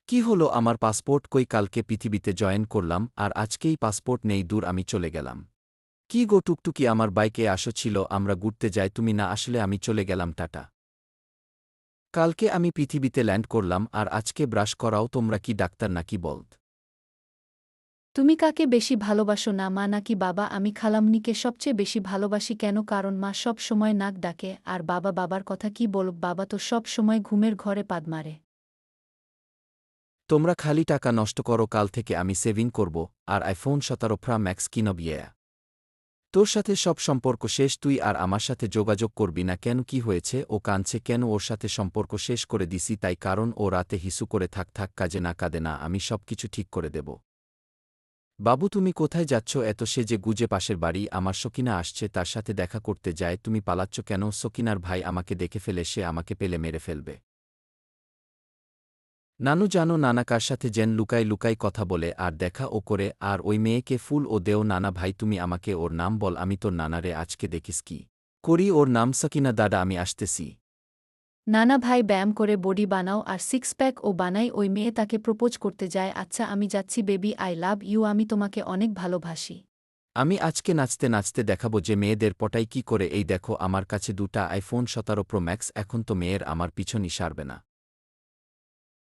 কি হলো আমার পাসপোর্ট কই কালকে পৃথিবীতে জয়েন করলাম আর আজকেই পাসপোর্ট নেই দূর আমি চলে গেলাম। কি গো টুকটুকি আমার বাইকে আসো ছিল আমরা ঘুরতে যাই তুমি না আসলে আমি চলে গেলাম টাটা। কালকে আমি পৃথিবীতে ল্যান্ড করলাম আর আজকে ব্রাশ করাও তোমরা কি ডাক্তার নাকি বলদ। তুমি কাকে বেশি ভালোবাসো, না মা নাকি বাবা? আমি খালামণিকে সবচেয়ে বেশি ভালোবাসি। কেন? কারণ মা সব সময় নাক ডাকে, আর বাবা বাবার কথা কি বলব, বাবা তো সব সময় ঘুমের ঘরে পাদ মারে। তোমরা খালি টাকা নষ্ট করো কাল থেকে আমি সেভিং করব আর আইফোন 17 প্রো ম্যাক্স কিনব তোর সাথে সব সম্পর্ক শেষ তুই আর আমার সাথে যোগাযোগ করবি না কেন কি হয়েছে ও কাঁদছে কেন ওর সাথে সম্পর্ক শেষ করে দিছি তাই কারণ ও রাতে হিসু করে থাক কাজে না কাঁদে না আমি সব কিছু ঠিক করে দেব। বাবু তুমি কোথায় যাচ্ছ এত সে যে গুজে পাশের বাড়ি আমার সকিনা আসছে তার সাথে দেখা করতে যায় তুমি পালাচ্ছ কেন সকিনার ভাই আমাকে দেখে ফেলে সে আমাকে পেলে মেরে ফেলবে। নানু জানো নানা কার সাথে যেন লুকাই লুকাই কথা বলে আর দেখা ও করে আর ওই মেয়েকে ফুল ও দেও নানা ভাই তুমি আমাকে ওর নাম বল আমি তোর নানারে আজকে দেখিস কি করি ওর নাম সকিনা দাদা আমি আসতেছি। নানা ভাই ব্যায়াম করে বডি বানাও আর সিক্স প্যাক ও বানাই, ওই মেয়ে তাকে প্রপোজ করতে যায়। আচ্ছা আমি যাচ্ছি বেবি, আই লাভ ইউ, আমি তোমাকে অনেক ভালোবাসি। আমি আজকে নাচতে নাচতে দেখাবো যে মেয়েদের পটাই কি করে এই দেখো আমার কাছে 2টা আইফোন 17 প্রো ম্যাক্স এখন তো মেয়ের আমার পিছনই সারবে না।